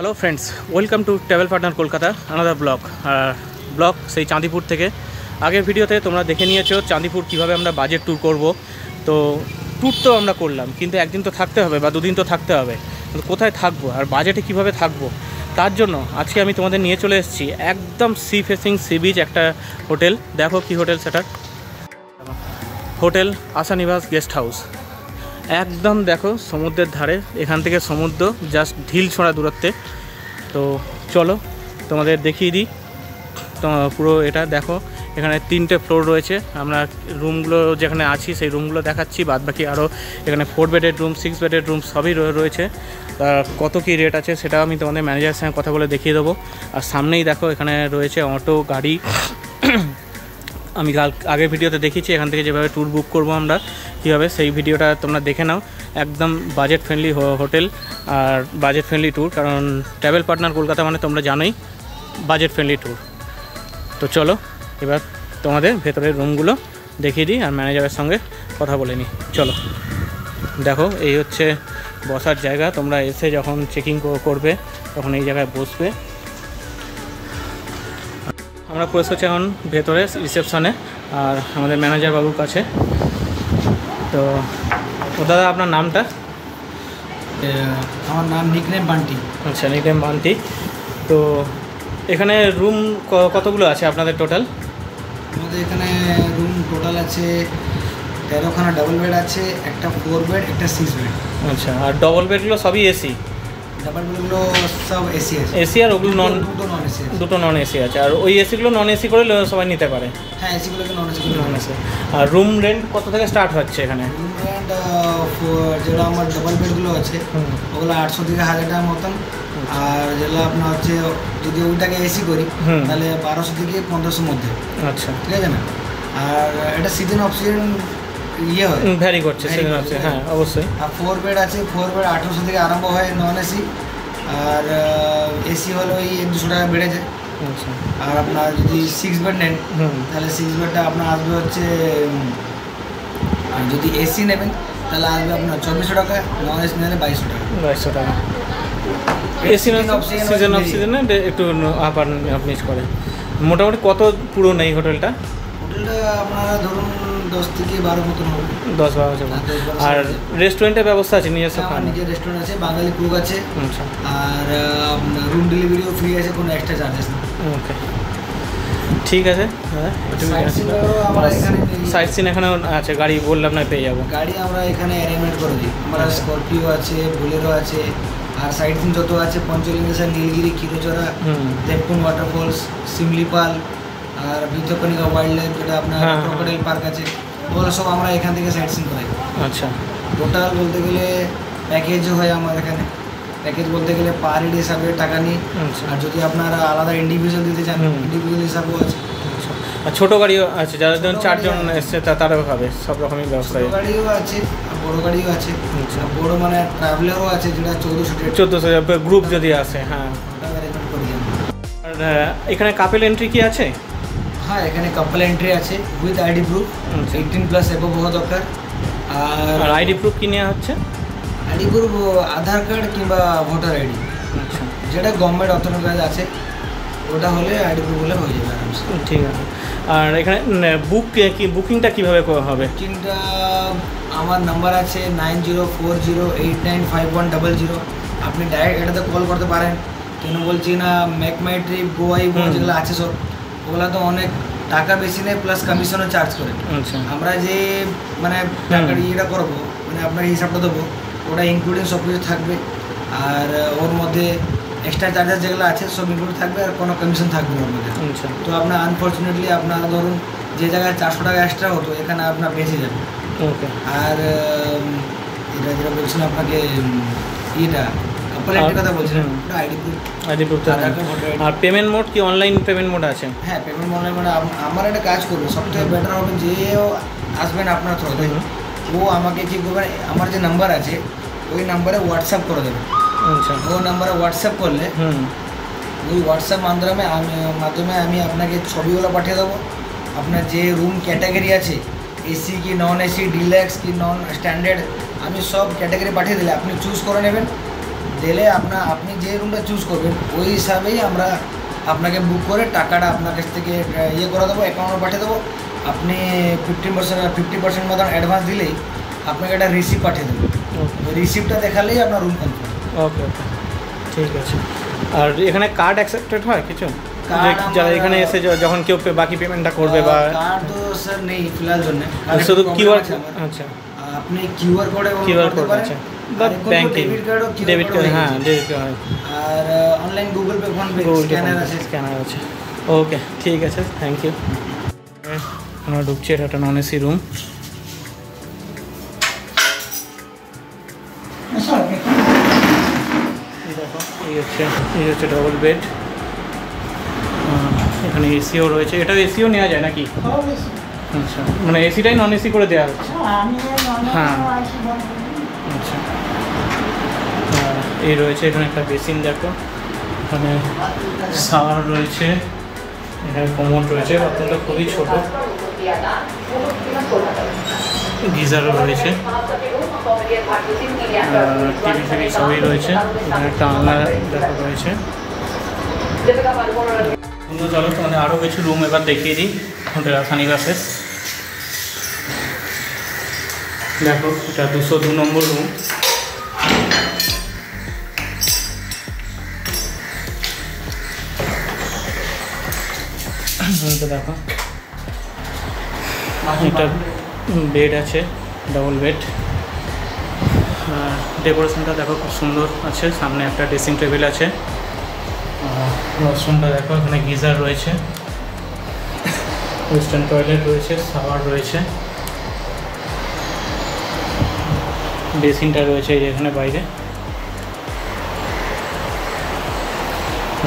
Hello friends, welcome to travel partner Kolkata another blog से चाँदीपुर থেকে আগের ভিডিওতে তোমরা দেখে নিয়েছো চাঁদিপুর কিভাবে আমরা বাজেট ট্যুর করব। তো ট্যুর তো আমরা করলাম, কিন্তু একদিন তো থাকতে হবে বা দুদিন তো থাকতে হবে। কোথায় থাকবো আর বাজেটে কিভাবে থাকবো, তার জন্য আজকে আমি তোমাদের নিয়ে চলে এসেছি একদম সি ফেসিং সি বিচ একটা হোটেল। দেখো কি হোটেল, সেটা হোটেল আশানিবাস গেস্ট হাউস। একদম দেখো সমুদ্রের ধারে, এখান থেকে সমুদ্র জাস্ট ঢিল ছোঁড়া দূরত্বে। তো চলো তোমাদের দেখিয়ে দিই। তো পুরো এটা দেখো, এখানে 3টে ফ্লোর রয়েছে। আমরা রুমগুলো যেখানে আছি সেই রুমগুলো দেখাচ্ছি, বাদ বাকি আরও এখানে 4 বেডের রুম, 6 বেডের রুম সবই রয়েছে। কত কী রেট আছে সেটা আমি তোমাদের ম্যানেজারের সঙ্গে কথা বলে দেখিয়ে দেবো। আর সামনেই দেখো এখানে রয়েছে অটো গাড়ি। আমি আগের ভিডিওতে দেখিয়েছি এখান থেকে যেভাবে ট্যুর বুক করবো আমরা কীভাবে, সেই ভিডিওটা তোমরা দেখে নাও। একদম বাজেট ফ্রেন্ডলি হোটেল আর বাজেট ফ্রেন্ডলি ট্যুর, কারণ ট্রাভেল পার্টনার কলকাতা মানে তোমরা জানোই বাজেট ফ্রেন্ডলি ট্যুর। তো চলো এবার তোমাদের ভেতরের রুমগুলো দেখিয়ে দিই আর ম্যানেজারের সঙ্গে কথা বলে নিই। চলো দেখো, এই হচ্ছে বসার জায়গা। তোমরা এসে যখন চেকিং করবে তখন এই জায়গায় বসবে। আমরা প্রবেশ করছি এখন ভেতরে রিসেপশনে আর আমাদের ম্যানেজার বাবুর কাছে। তো দাদা আপনার নামটা? আমার নাম নিকনেম বান্টি। আচ্ছা, নিকনেম বান্টি। তো এখানে রুম কতগুলো আছে আপনাদের টোটাল? আমাদের এখানে রুম টোটাল আছে 13খানা ডাবল বেড আছে, একটা 4 বেড, একটা 6 বেড। আচ্ছা, আর ডবল বেডগুলো সবই এসি? ডাবল বেডগুলো সব এসি আছে। এসি আর ওগুলো নন? দুটো নন এসি আছে। আর ওই এসিগুলো নন এসি করে সবাই নিতে পারে? হ্যাঁ, এসিগুলোকে নন এসি নন এসি। আর রুম রেন্ট কত থেকে স্টার্ট হচ্ছে এখানে? রুম রেন্ট যেগুলো আমার ডাবল বেডগুলো আছে ওগুলো 800 থেকে 1000 টাকার মতন। আর যেগুলো আপনার হচ্ছে যদি ওইটাকে এসি করি তাহলে 1200 থেকে 1500 মধ্যে। আচ্ছা, ঠিক আছে না? আর এটা সিজন অফ সিজন ইয়ে হয়, ভ্যারি করছে সিজন অফ সিজন। হ্যাঁ অবশ্যই। আর 4 বেড আছে, 4 বেড 1800 থেকে আরম্ভ হয় নন এসি। আর এসি হলো ওই 100-200 টাকা বেড়ে যায়। আচ্ছা, আর আপনার যদি 6 বেড নেন তাহলে 6 বেডটা আপনার আসবে হচ্ছে, আর যদি এসি নেবেন তাহলে আসবে আপনার 2400 টাকা, নন এসি নিলে 2200 টাকা। 2200 টাকা। এসি সিজন অফ সিজনে একটু আপার নিচ করে। মোটামুটি কত পুরনো এই হোটেলটা? হোটেলটা আপনারা ধরুন 10 থেকে 12 মতন হবে। 10-12 বছর। আর রেস্টুরেন্টের ব্যবস্থা আছে? নিজস্ব নিজের রেস্টুরেন্ট আছে, বাঙালি কুক আছে। আচ্ছা। আর রুম ডেলিভারিও ফ্রি আছে, কোনো এক্সট্রা চার্জেস নেই। ওকে, ঠিক আছে। হ্যাঁ, সাইট সিন এখানেও আছে, গাড়ি বললাম না পেয়ে যাবো। গাড়ি আমরা এখানে অ্যারেঞ্জমেন্ট করে দিই। আমরা স্করপিও আছে, বোলেরো আছে। আর সাইট সিন যত আছে পঞ্চলিঙ্গেশ্বর, নীলগিরি, ক্ষীরচোরা, দেবকুন ওয়াটারফলস, সিমলিপাল, আর বিতকনিকা ওয়াইল্ড লাইফ, যেটা আপনার ক্রোকোডাইল পার্ক আছে, ওগুলো সব আমরা এখান থেকে সাইট সিন করাই। আচ্ছা, টোটাল বলতে গেলে প্যাকেজও হয় আমার এখানে। প্যাকেজ বলতে গেলে পার হেড হিসাবে টাকা নিই। আর যদি আপনারা আলাদা ইন্ডিভিজুয়াল দিতে চান ইন্ডিভিজুয়াল হিসাবেও আছে। আর ছোটো গাড়িও আছে, যারা ধরুন 4 জন এসছে তারাও হবে, সব রকমই ব্যবস্থা। ছোটো গাড়িও আছে আর বড়ো গাড়িও আছে। বড়ো মানে ট্রাভেলারও আছে, যেটা 1400 গ্রুপ যদি আসে। হ্যাঁ, আর এখানে কাপেল এন্ট্রি কি আছে? হ্যাঁ, এখানে কাপল এন্ট্রি আছে উইথ আইডি প্রুফ। 18+ এবভ হওয়া দরকার। আর আইডি প্রুফ কি নেওয়া হচ্ছে? আইডি প্রুফ আধার কার্ড কিংবা ভোটার আইডি, যেটা গভর্নমেন্ট অথরাইজ আছে ওটা হলে আইডি প্রুফ হলে হয়ে যাবে আরামসে। ঠিক আছে। আর এখানে বুকিংটা কীভাবে হবে? বুকিংটা আমার নাম্বার আছে 9040895100। আপনি ডাইরেক্ট এটাতে কল করতে পারেন। কেন বলছি না, মেক মাই ট্রিপ, গোয়াই যেগুলো আছে সব, ওগুলো তো অনেক টাকা বেশি নেই, প্লাস কমিশনও চার্জ করে। আমরা যে মানে টাকার ইয়েটা করবো, মানে আপনার হিসাবটা দেবো, ওটা ইনক্লুডিং সব কিছু থাকবে। আর ওর মধ্যে এক্সট্রা চার্জেস যেগুলো আছে সব ইনক্লুড থাকবে, আর কোনো কমিশন থাকবে ওর মধ্যে। তো আপনার আনফর্চুনেটলি আপনারা ধরুন যে জায়গায় 400 টাকা এক্সট্রা হতো, এখানে আপনার বেঁচে যাবে। ওকে। আর এটা যেটা বলছিলাম আপনাকে, এটা কথা বলছিলেন, আইডি প্রুফ। আর পেমেন্ট মোড কি অনলাইন পেমেন্ট মোড আছে? হ্যাঁ, পেমেন্ট মোড মানে আমার একটা কাজ করবে, সবথেকে বেটার হবে যেও আসবেন আপনার থ্রুতে, ও আমাকে কী করবেন, আমার যে নাম্বার আছে ওই নাম্বারে হোয়াটসঅ্যাপ করে দেবেন। আচ্ছা, ও নাম্বারে হোয়াটসঅ্যাপ করলে ওই হোয়াটসঅ্যাপ মাধ্যমে আমি আপনাকে ছবিগুলো পাঠিয়ে দেবো। আপনার যে রুম ক্যাটাগরি আছে, এসি কি নন এসি, ডিলাক্স কি নন স্ট্যান্ডার্ড, আমি সব ক্যাটাগরি পাঠিয়ে দিলে আপনি চুজ করে নেবেন। দিলে আপনি যে রুমটা চুজ করবেন ওই হিসাবেই আমরা আপনাকে বুক করে টাকাটা আপনার কাছ থেকে ইয়ে করে দেবো, অ্যাকাউন্টে পাঠিয়ে দেবো। আপনি 50% মতন অ্যাডভান্স দিলেই আপনাকে একটা রিসিপ্ট পাঠিয়ে দেবো। ওই রিসিপ্টটা দেখালেই আপনার রুম কনফার্ম। ওকে ওকে, ঠিক আছে। আর এখানে কার্ড অ্যাকসেপ্টেড হয় কিছু, যারা এখানে এসে যখন কেউ বাকি পেমেন্টটা করবে? বা কার্ড তো স্যার নেই ফিলহাল জন্য, শুধু কিউআর। আচ্ছা, আপনি কিউআর কোড আচ্ছা, বা ব্যাংকিং ডেবিট কার্ড। হ্যাঁ, ডেবিট কার্ড। আর online Google pay, phone pay scanner আছে। ওকে, ঠিক আছে, থ্যাংক ইউ। আমরা ঢুকছি, এটা একটা নন এসি রুম। এই হচ্ছে ডবল বেড। এখানে এসিও রয়েছে। এটা এসিও নেওয়া যায় নাকি? আচ্ছা, মানে এসিটাই নন এসি করে দেওয়া হচ্ছে। হ্যাঁ, আচ্ছা। এই রয়েছে এখানে একটা বেসিন, দেখো এখানে শাওয়ার রয়েছে, এখানে কমোড রয়েছে, বাথরুমটা খুবই ছোট। গিজারও রয়েছে, টিভি ফিভি সবই রয়েছে। এখানে একটা আলনা দেখো রয়েছে। চলো তোমাদের আরও কিছু রুম এবার দেখিয়ে দিই হোটেল রাজধানীবাসের। দেখো, এটা 202 নম্বর রুম। দেখো, একটা বেড আছে, ডবল বেড। ডেকোরেশনটা দেখো খুব সুন্দর আছে। সামনে একটা ড্রেসিং টেবিল আছে। ওয়াশরুমটা দেখো, এখানে গিজার রয়েছে, ওয়েস্টার্ন টয়লেট রয়েছে, শাওয়ার রয়েছে, বেসিনটা রয়েছে এখানে বাইরে।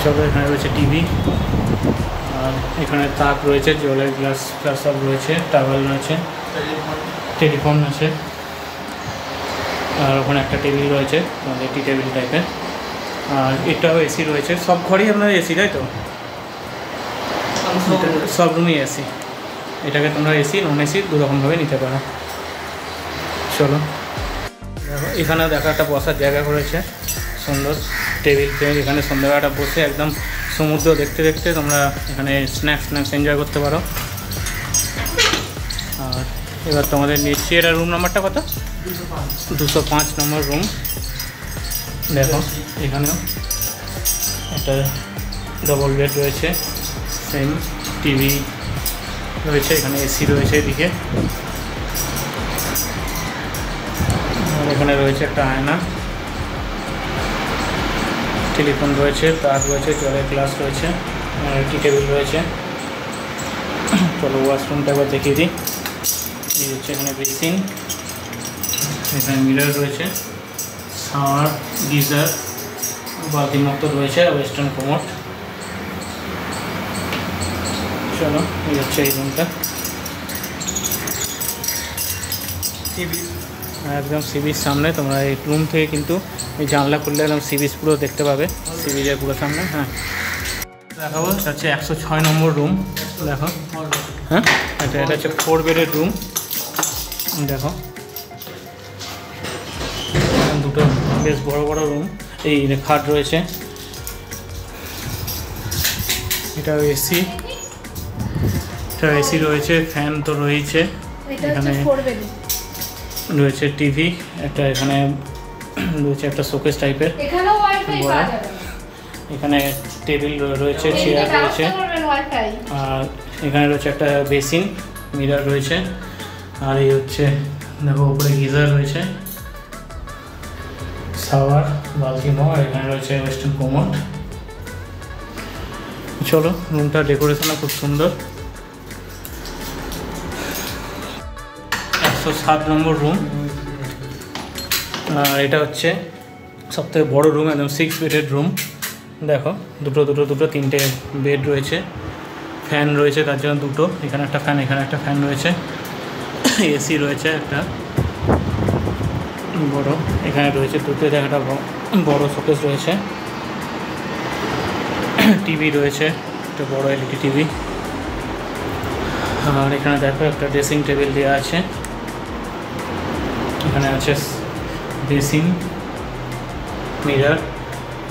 চলো, এখানে রয়েছে টিভি, আর এখানে তাক রয়েছে, জলের গ্লাস প্লাস সব রয়েছে, টাওয়েল রয়েছে, টেলিফোন আছে। আর ওখানে একটা টেবিল রয়েছে, আমাদের টি টেবিল টাইপের। আর এটাও এসি রয়েছে। সব ঘরেই আপনার এসি, তাই তো? সব রুমই এসি। এটাকে তোমরা এসি নন এসি দুরকমভাবে নিতে পারো। চলো, দেখো এখানেও দেখো একটা বসার জায়গা করেছে, সুন্দর টেবিল ফেবিল। এখানে সন্ধ্যাবেলাটা বসে একদম সমুদ্র দেখতে দেখতে তোমরা এখানে স্ন্যাক্স এনজয় করতে পারো। আর এবার তোমাদের নিচ্ছি, এটা রুম নাম্বারটা কত? 205 নম্বর রুম। দেখো, এখানেও একটা ডবল বেড রয়েছে, সেম টিভি রয়েছে, এখানে এসি রয়েছে এদিকে। আর এখানে রয়েছে একটা আয়না, টেলিফোন রয়েছে, তার রয়েছে, জলের গ্লাস রয়েছে, টি টেবিল রয়েছে। চলো ওয়াশরুমটা একবার দেখিয়ে দিই। এই হচ্ছে এখানে বেসিন, এখানে মিরর রয়েছে, শাওয়ার, গিজার, বালতি মতো রয়েছে, ওয়েস্টার্ন কমোড। চলো, এই হচ্ছে এই রুমটা। একদম সি বিচ সামনে। তোমরা এই রুম থেকে কিন্তু এই জানলা খুললে একদম সি বিচ পুরো দেখতে পাবে, সি বিচের পুরো সামনে। হ্যাঁ, দেখাবো, এটা হচ্ছে 106 নম্বর রুম। দেখো, হ্যাঁ, এটা হচ্ছে 4 বেডের রুম। দেখো, দুটো বেশ বড় বড় রুম। এই খাট রয়েছে, এটা এসি, এটা এসি রয়েছে, ফ্যান তো রয়েছে। এখানে রয়েছে টিভি, একটা এখানে রয়েছে একটা শোকেস টাইপের। এখানে টেবিল রয়েছে, চেয়ার রয়েছে, আর এখানে রয়েছে একটা বেসিন, মিরর রয়েছে। আর এই হচ্ছে দেখো, উপরে গিজার রয়েছে, শাওয়ার, বালতি মগ, আর এখানে রয়েছে ওয়েস্টার্ন কমোড। চলো, রুমটা ডেকোরেশনও খুব সুন্দর। 107 নম্বর রুম। আর এটা হচ্ছে সবথেকে বড় রুম, একদম 6 বেডের রুম। দেখো, দুটো 3টে বেড রয়েছে, ফ্যান রয়েছে তার জন্য দুটো, এখানে একটা ফ্যান, এখানে একটা ফ্যান রয়েছে, এসি রয়েছে একটা বড়, এখানে রয়েছে দুটো একটা বড় শোকেস রয়েছে, টিভি রয়েছে, একটা বড় এলইডি টিভি। আর এখানে দেখো একটা ড্রেসিং টেবিল দেওয়া আছে, এখানে আছে বেসিন, মিরার,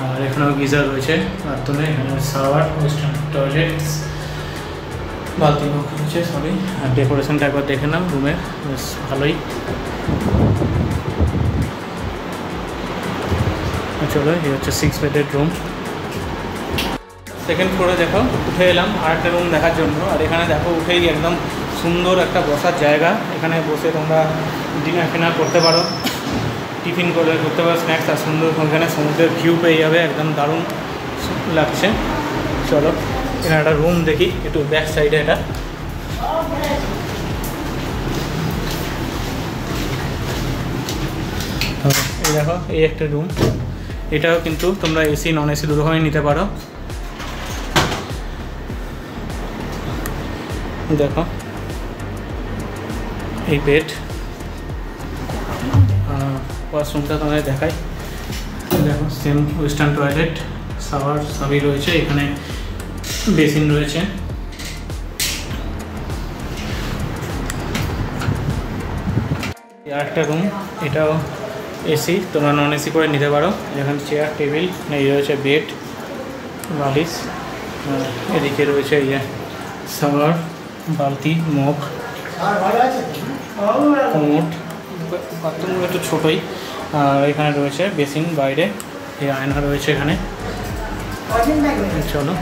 আর এখানেও গিজার রয়েছে বাথরুমে, এখানে শাওয়ার, ওয়েস্টার্ন টয়লেট, বালতি রয়েছে সবই। আর ডেকোরেশনটা একবার দেখে নাও রুমের, বেশ ভালোই। চলো, এই হচ্ছে 6 বেডের রুম। সেকেন্ড ফ্লোরে দেখো উঠে এলাম আর একটা রুম দেখার জন্য। আর এখানে দেখো উঠেই একদম সুন্দর একটা বসার জায়গা, এখানে বসে তোমরা ডিনার ফিনার করতে পারো, টিফিন করতে পারো, স্ন্যাক্স। আর সুন্দর ওখানে সমুদ্রের ভিউ পেয়ে যাবে, একদম দারুণ লাগছে। চলো এখানে একটা রুম দেখি একটু ব্যাক সাইডে। এটা এই দেখো, এই একটা রুম। এটাও কিন্তু তোমরা এসি নন এসি দুটোভাবেই নিতে পারো। দেখো এই বেড, ওয়াশরুমটা তোমাদের দেখাই। দেখো সেম ওয়েস্টার্ন টয়লেট, শাওয়ার সবই রয়েছে, এখানে বেসিন রয়েছে। আরেকটা রুম, এটাও এসি, তোমরা নন এসি করে নিতে পারো। এখানে চেয়ার টেবিল, এই রয়েছে বেড, বালিশ, এদিকে রয়েছে ইয়ে শাওয়ার, বালতি, মগ, কোমোড, বাথরুম একটু ছোটোই। আর এখানে রয়েছে বেসিন, বাইরে এই আয়না রয়েছে এখানে। চলো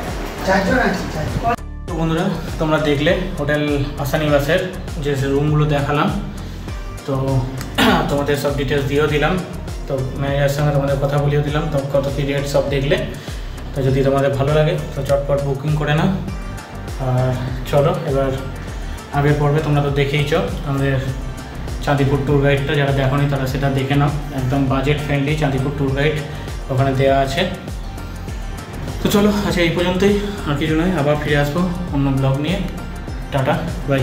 তো বন্ধুরা, তোমরা দেখলে হোটেল আশানিবাসের যে রুমগুলো দেখালাম, তো তোমাদের সব ডিটেলস দিয়েও দিলাম, তো ম্যানেজারের সঙ্গে তোমাদের কথা বলেও দিলাম, তো কত কি রেট সব দেখলে। তো যদি তোমাদের ভালো লাগে তো চটপট বুকিং করে নাও। আর চলো এবার আগের পর্বে তোমরা তো দেখেইছো আমাদের চাঁদিপুর ট্যুর গাইডটা, যারা দেখোনি তারা সেটা দেখে নাও। একদম budget friendly Chandipur tour guide ওখানে দেওয়া আছে। তো চলো আচ্ছা এই পর্যন্তই, আর কিছু নয়, আবার ফিরে আসবো অন্য ব্লগ নিয়ে। Tata, by.